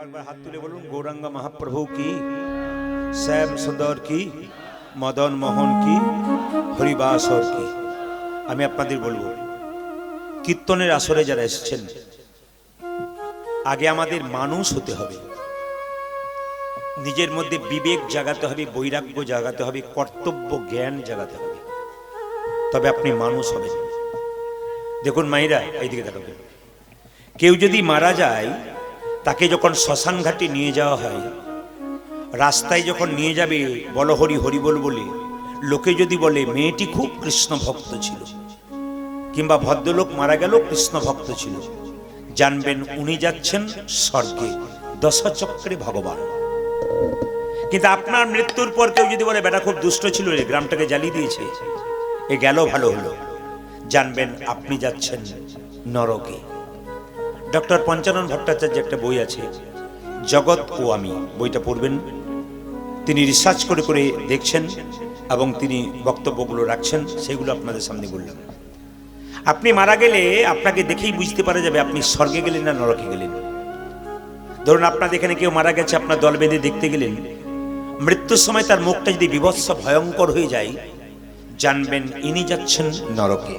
একবার হাত তুলে বলুন, গৌরাঙ্গ মহাপ্রভু কি, শ্যাম সুন্দর কি, মদন মোহন কি, হরিবাসর কি। আমি আপনাদের বলবো, কীর্তনের আসরে যারা এসেছেন, আগে আমাদের মানুষ হতে হবে, নিজের মধ্যে বিবেক জাগাতে হবে, বৈরাগ্য জাগাতে হবে, কর্তব্য জ্ঞান জাগাতে হবে, তবে আপনি মানুষ হবেন। দেখুন মায়েরা, এইদিকে তাকাবেন, কেউ যদি মারা যায়, তাকে যখন শ্মশান ঘাটে নিয়ে যাওয়া হয়, রাস্তায় যখন নিয়ে যাবে বল হরি হরি বল বলে, লোকে যদি বলে মেয়েটি খুব কৃষ্ণ ভক্ত ছিল, কিংবা ভদ্রলোক মারা গেল কৃষ্ণ ভক্ত ছিল, জানবেন উনি যাচ্ছেন স্বর্গে, দশচক্রে ভগবান। কিন্তু আপনার মৃত্যুর পর কেউ যদি বলে বেটা খুব দুষ্ট ছিল রে, গ্রামটাকে জ্বালিয়ে দিয়েছে, এ গেল ভালো হলো, জানবেন আপনি যাচ্ছেন নরকে। ডক্টর পঞ্চানন ভট্টাচার্য একটা বই আছে, জগৎ ও আমি, বইটা পড়বেন। তিনি রিসার্চ করে করে দেখছেন এবং তিনি বক্তব্যগুলো রাখছেন, সেগুলো আপনাদের সামনে বললাম। আপনি মারা গেলে আপনাকে দেখেই বুঝতে পারা যাবে আপনি স্বর্গে গেলেন না নরকে গেলেন। ধরুন আপনাদের এখানে কেউ মারা গেছে, আপনার দল বেঁধে দেখতে গেলেন, মৃত্যুর সময় তার মুখটা যদি বিভৎস ভয়ঙ্কর হয়ে যায়, জানবেন ইনি যাচ্ছেন নরকে।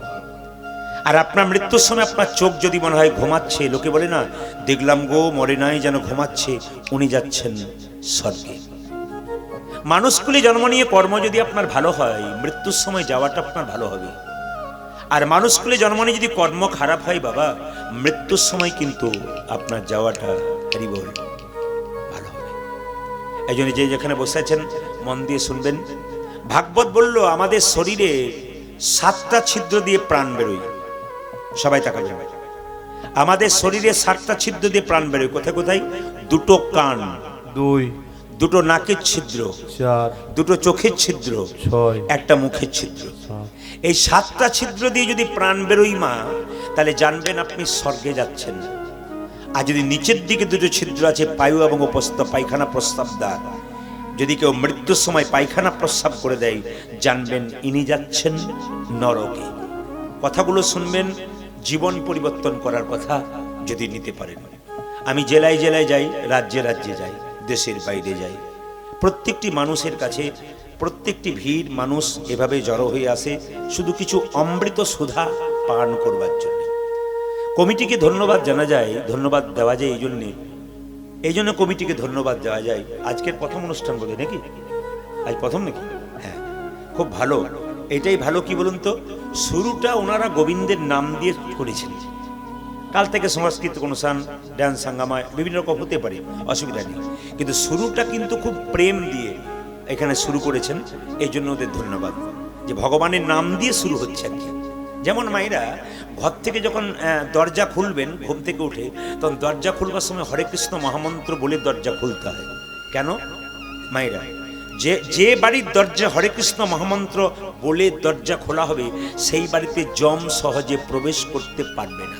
আর আপনার মৃত্যুর সময় আপনার চোখ যদি মনে হয় ঘুমাচ্ছে, লোকে বলে না দেখলাম গো মরে নাই, যেন ঘুমাচ্ছে, উনি যাচ্ছেন স্বর্গে। মানুষগুলি জন্ম নিয়ে কর্ম যদি আপনার ভালো হয়, মৃত্যুর সময় যাওয়াটা আপনার ভালো হবে। আর মানুষগুলি জন্ম নিয়ে যদি কর্ম খারাপ হয় বাবা, মৃত্যুর সময় কিন্তু আপনার যাওয়াটা ভালো হবে। এই জন্য যে যেখানে বসে আছেন মন দিয়ে শুনবেন। ভাগবত বলল আমাদের শরীরে 7টা ছিদ্র দিয়ে প্রাণ বেরোয়। সবাই তাকা যাবে, আমাদের শরীরে 7টা ছিদ্র দিয়ে প্রাণ বেরোয়। কোথায় কোথায়? 2টো কান, 2টো নাকের ছিদ্র, 2টো চোখের ছিদ্র, 1টা মুখের ছিদ্র। এই 7টা ছিদ্র দিয়ে যদি প্রাণ বেরোই মা, তাহলে জানবেন আপনি স্বর্গে যাচ্ছেন। আর যদি নিচের দিকে 2টো ছিদ্র আছে, পায়ু এবং উপস্থ পায়খানা প্রস্রাব দ্বার, যদি কেউ মৃত্যুর সময় পায়খানা প্রস্রাব করে দেয়, জানবেন ইনি যাচ্ছেন নরকে। কথাগুলো শুনবেন, জীবন পরিবর্তন করার কথা যদি নিতে পারেন। আমি জেলায় জেলায় যাই, রাজ্যে রাজ্যে যাই, দেশের বাইরে যাই, প্রত্যেকটি মানুষের কাছে, প্রত্যেকটি ভিড় মানুষ এভাবে জড়ো হয়ে আসে শুধু কিছু অমৃত সুধা পান করবার জন্য। কমিটিকে ধন্যবাদ জানা যায়, ধন্যবাদ দেওয়া যায় এই জন্য কমিটিকে ধন্যবাদ দেওয়া যায়। আজকের প্রথম অনুষ্ঠান বলে নাকি, আজ প্রথম নাকি? হ্যাঁ, খুব ভালো। এটাই ভালো, কি বলুন তো, শুরুটা ওনারা গোবিন্দের নাম দিয়ে করেছেন। কাল থেকে সাংস্কৃতিক অনুষ্ঠান, ড্যান্স হাঙ্গামা বিভিন্ন রকম হতে পারে, অসুবিধা নেই, কিন্তু শুরুটা কিন্তু খুব প্রেম দিয়ে এখানে শুরু করেছেন। এই জন্য ওদের ধন্যবাদ, যে ভগবানের নাম দিয়ে শুরু হচ্ছে আর কি। যেমন মায়েরা ঘর থেকে যখন দরজা খুলবেন, ঘুম থেকে উঠে, তখন দরজা খুলবার সময় হরে কৃষ্ণ মহামন্ত্র বলে দরজা খুলতে হয়। কেন মায়েরা? যে বাড়ির দরজা হরে কৃষ্ণ মহামন্ত্র বলে দরজা খোলা হবে, সেই বাড়িতে যম সহজে প্রবেশ করতে পারবে না।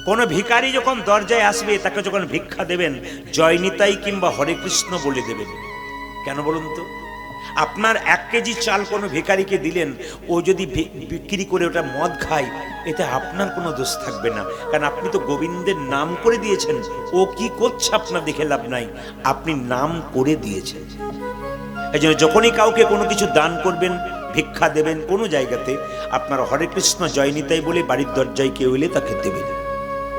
কোন ভিখারি যখন দরজায় আসবে, তাকে যখন ভিক্ষা দেবেন, জয় নিতাই কিংবা হরে কৃষ্ণ বলে দেবেন। কেন বলুন তো? আপনার 1 কেজি চাল কোনো ভিখারিকে দিলেন, ও যদি বিক্রি করে ওটা মদ খায়, এতে আপনার কোনো দোষ থাকবে না, কারণ আপনি তো গোবিন্দের নাম করে দিয়েছেন। ও কি করছে আপনার দেখে লাভ নাই, আপনি নাম করে দিয়েছেন। এই জন্য যখনই কাউকে কোনো কিছু দান করবেন, ভিক্ষা দেবেন কোনো জায়গাতে, আপনার হরে কৃষ্ণ জয় নিতাই বলে বাড়ির দরজায় কেউ এলে তাকে দেবেন।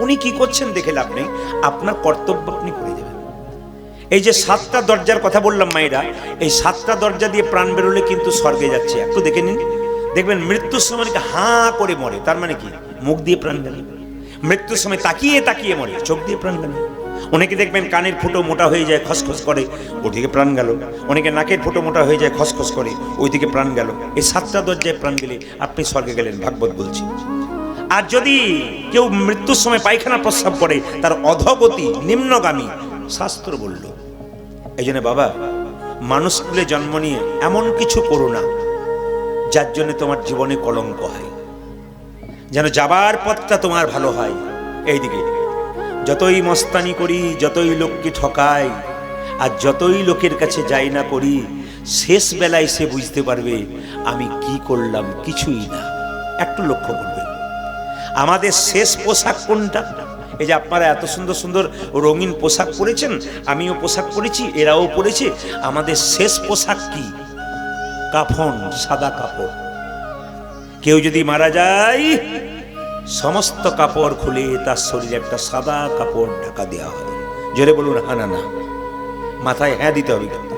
উনি কি করছেন দেখে লাভ নেই, আপনার কর্তব্য আপনি করে দেবেন। এই যে 7টা দরজার কথা বললাম মায়েরা, এই 7টা দরজা দিয়ে প্রাণ বেরোলে কিন্তু স্বর্গে যাচ্ছে। একটু দেখে নিন, দেখবেন মৃত্যুর সময় হাঁ করে মরে, তার মানে কি? মুখ দিয়ে প্রাণ গেল। মৃত্যুর সময় তাকিয়ে তাকিয়ে মরে, চোখ দিয়ে প্রাণ গেল। অনেকে দেখবেন কানের ফুটো মোটা হয়ে যায়, খসখস করে, ওদিকে প্রাণ গেল। অনেকে নাকের ফুটো মোটা হয়ে যায়, খসখস করে, ওইদিকে প্রাণ গেল। এই 7টা দরজায় প্রাণ গেলে আপনি স্বর্গে গেলেন, ভাগবত বলছি। আর যদি কেউ মৃত্যুর সময় পায়খানা প্রস্রাব করে, তার অধোগতি, নিম্নগামী, শাস্ত্র বলল। এই জন্য বাবা, মানুষগুলো জন্ম নিয়ে এমন কিছু করো না যার জন্য তোমার জীবনে কলঙ্ক হয়, যেন যাবার পথটা তোমার ভালো হয়। এইদিকে যতই মস্তানি করি, যতই লোককে ঠকাই, আর যতই লোকের কাছে যাই না করি, শেষ বেলায় সে বুঝতে পারবে আমি কি করলাম, কিছুই না। একটু লক্ষ্য করবে, আমাদের শেষ পোশাক কোনটা? এই যে আপনারা এত সুন্দর সুন্দর রঙিন পোশাক পরেছেন, আমিও পোশাক পরেছি, এরাও পরেছে। আমাদের শেষ পোশাক কি? কাফন, সাদা কাপড়। কেউ যদি মারা যায় সমস্ত কাপড় খুলে তার শরীরে একটা সাদা কাপড় ঢাকা দেওয়া হয়। জোরে বলুন হ্যাঁ না? মাথায় হ্যাঁ দিতে হবে কিন্তু।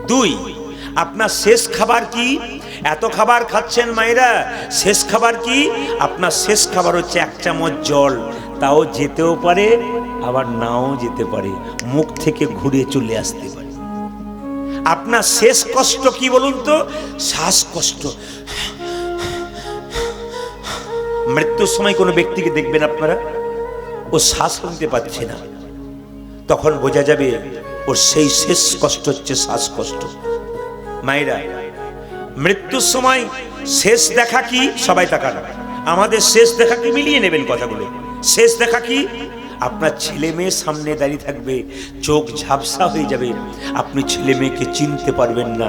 2, আপনার শেষ খাবার কি? এত খাবার খাচ্ছেন মায়েরা, শেষ খাবার কি? আপনার শেষ খাবার হচ্ছে 1 চামচ জল। তাও যেতেও পারে আবার নাও যেতে পারে, মুখ থেকে ঘুরে চলে আসতে পারে। আপনার শেষ কষ্ট কি বলুন তো? শ্বাসকষ্ট। মৃত্যুর সময় কোনো ব্যক্তিকে দেখবেন আপনারা, ও শ্বাস নিতে পারছে না, তখন বোঝা যাবে ওর সেই শেষ কষ্ট হচ্ছে শ্বাসকষ্ট। মায়েরা, মৃত্যুর সময় শেষ দেখা কি? সবাই তাকান, আমাদের শেষ দেখা কি? মিলিয়ে নেবেন কথাগুলো। শেষ দেখা কি? আপনার ছেলে মেয়ে সামনে দাঁড়িয়ে থাকবে, চোখ ঝাপসা হয়ে যাবে, আপনি ছেলে মেয়েকে চিনতে পারবেন না।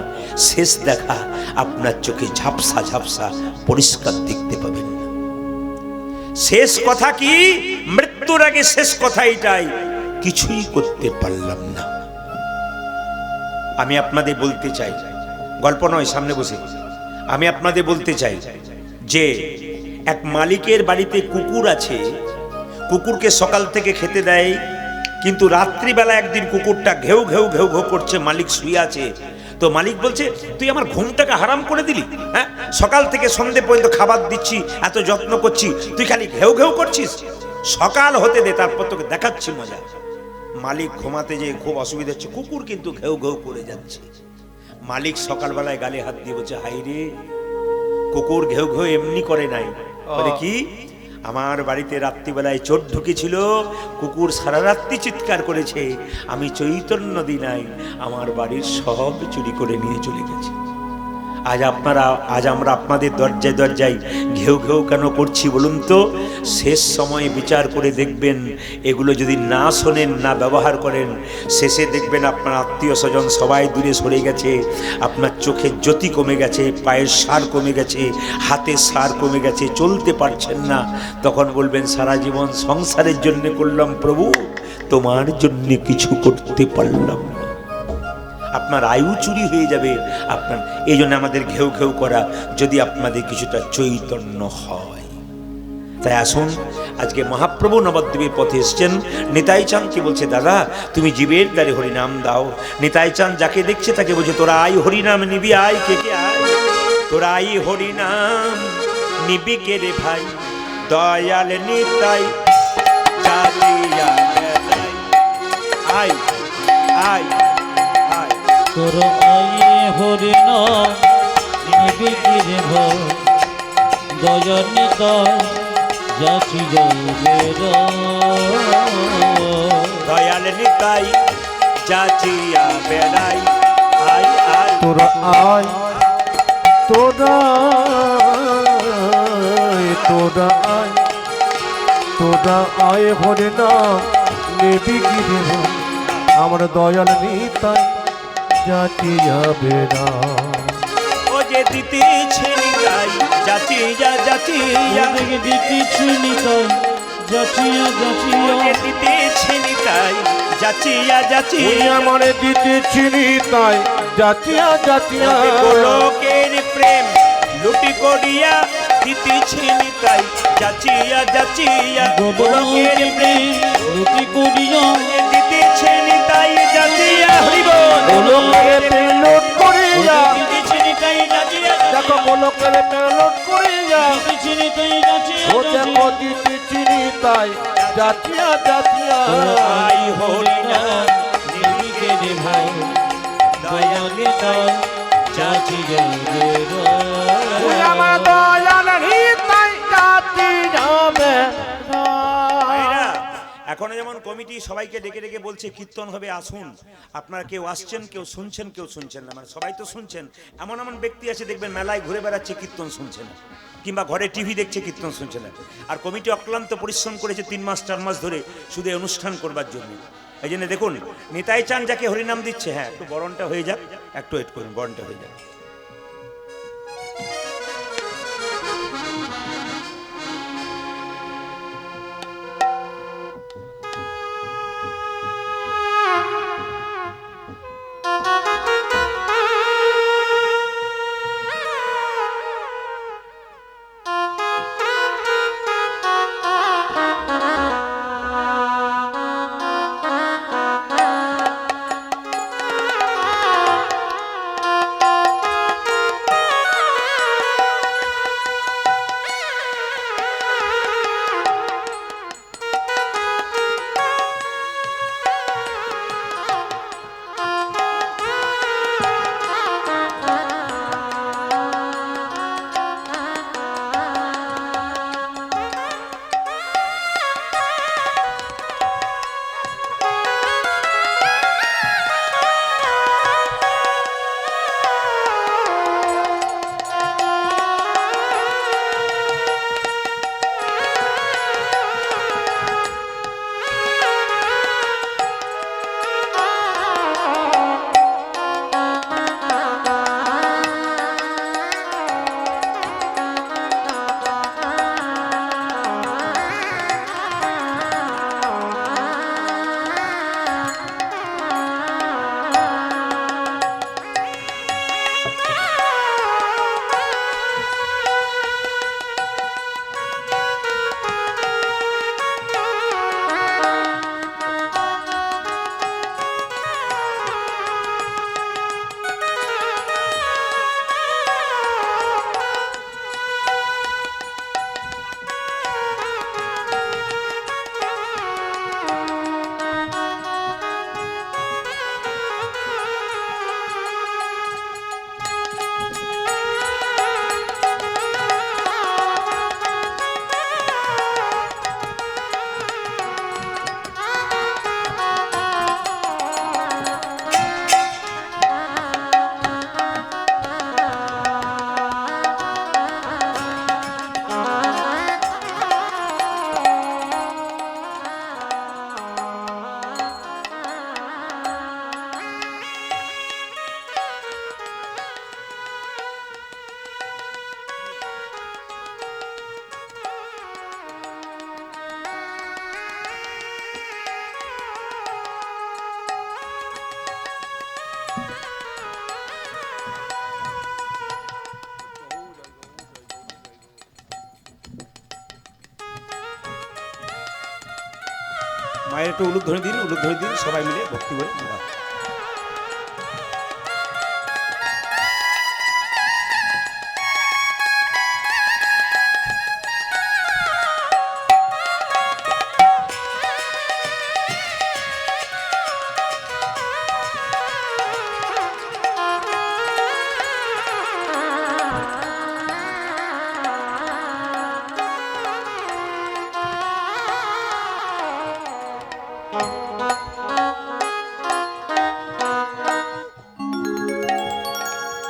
শেষ দেখা, আপনার চোখে ঝাপসা ঝাপসা, পরিষ্কার দেখতে পাবেন না। শেষ কথা কি? মৃত্যুর আগে শেষ কথা এটাই, কিছুই করতে পারলাম না। আমি আপনাদের বলতে চাই, গল্প নয়, সামনে বসে আমি আপনাদের বলতে চাই যে এক মালিকের বাড়িতে কুকুর আছে। কুকুরকে সকাল থেকে খেতে দেয়, কিন্তু রাত্রিবেলা একদিন কুকুরটা ঘেউ ঘেউ ঘেউ ঘেউ করছে, মালিক শুয়ে আছে। তো মালিক বলছে, তুই আমার ঘুমটাকে হারাম করে দিলি, হ্যাঁ? সকাল থেকে সন্ধে পর্যন্ত খাবার দিচ্ছি, এত যত্ন করছি, তুই খালি ঘেউ ঘেউ করছিস। সকাল হতে দে, তারপর তোকে দেখাচ্ছি মজা। মালিক ঘুমাতে যেয়ে খুব অসুবিধা হচ্ছে, কুকুর কিন্তু ঘেউ ঘেউ করে যাচ্ছে। মালিক সকালবেলায় গালে হাত দিয়ে বলছে, হাই রে, কুকুর ঘেউ ঘেউ এমনি করে নাই। বলে কি? আমার বাড়িতে রাত্রিবেলায় চোর ঢুকেছিল, কুকুর সারা রাত্রি চিৎকার করেছে, আমি চৈতন্য দিই নাই, আমার বাড়ির সব চুরি করে নিয়ে চলে গেছে। আজ আমরা আপনাদের দরজায় দরজায় ঘেউ ঘেউ কেন করছি বলুন তো? শেষ সময়ে বিচার করে দেখবেন, এগুলো যদি না শোনেন, না ব্যবহার করেন, শেষে দেখবেন আপনার আত্মীয় স্বজন সবাই দূরে সরে গেছে, আপনার চোখের জ্যোতি কমে গেছে, পায়ের সার কমে গেছে, হাতের সার কমে গেছে, চলতে পারছেন না। তখন বলবেন, সারা জীবন সংসারের জন্য করলাম প্রভু, তোমার জন্য কিছু করতে পারলাম না। আপনার আয়ু চুরি হয়ে যাবে আপনার। এই জন্য আমাদের ঘেউ ঘেউ করা, যদি আপনাদের কিছুটা চৈতন্য হয়। তাই আসুন, আজকে মহাপ্রভু নবদ্বীপের পথে এসছেন। নিতাই চাঁদ কি বলছে? দাদা, তুমি জীবের দ্বারে হরিনাম দাও। নিতাই চাঁদ যাকে দেখছে তাকে বলছে, তোরা আই হরিনাম নিবি, আয় কে কে আয়, তোরা আই হরিনাম নিবি কে রে ভাই, দয়াল নিতাই চালিয়া আয় আয়। তোর আয়ে হরিনাম নিবি কি রে ভাই, দয়াল নিতাই যাচি যাবে, দয়াল নিতাই যাচিয়া বেড়াই, আয় আয়। তোরা আয়, তোরা তোরা আয়, তোরা আয় হরিনাম নেবি কি দেব, আমার দয়াল নিতাই যাচিয়া বেড়া। ও যে দিতেছে নিতাই যাচিয়া যাচিয়া, দিতেছি নিতাই যাচিয়া যাচিয়া, দিতেছে নিতাই যাচিয়া যাচিয়া, আমারে দিতেছি নিতাই যাচিয়া যাচিয়া। গোলকের প্রেম লুটি করিয়া দিতেছে নিতাই যাচিয়া যাচিয়া, গোলকের প্রেম লুটি করিয়া দিতেছে নিতাই যাচিয়া। গোলকের প্রেম লুট করিয়া, দিতেছি নিতাই যাচিয়া, দেখো গোলকের প্রেম লুট করিয়া, দিতেছি নিতাই যাচিয়া, ও দেখো দিতেছি নিতাই যাচিয়া যাচিয়া। আই হরিনাম নিবি কে রে ভাই, দয়াল নিতাই যাচি যাবে, আমার দয়াল নিতাই যাচিয়া বেড়া। এখনো যেমন কমিটি সবাইকে ডেকে ডেকে বলছে কীর্তন হবে, আসুন। আপনারা কেউ আসছেন, কেউ শুনছেন, কেউ শুনছেন না। মানে সবাই তো শুনছেন, এমন এমন ব্যক্তি আছে দেখবেন মেলায় ঘুরে বেড়াচ্ছে, কীর্তন শুনছে না, কিংবা ঘরে টিভি দেখছে, কীর্তন শুনছে না। আর কমিটি অক্লান্ত পরিশ্রম করেছে 3 মাস 4 মাস ধরে শুধু অনুষ্ঠান করবার জন্য। এই জন্য দেখুন, নিতাই চাঁদ যাকে হরিনাম দিচ্ছে, হ্যাঁ একটু বরণটা হয়ে যাক, একটু ওয়েট করুন, বরণটা হয়ে যাক। মায়ের একটু উলুক ধরে দিন, উলুক ধরে দিন, সবাই মিলে ভক্তি বলে। বাহ।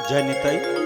জয় নিতাই।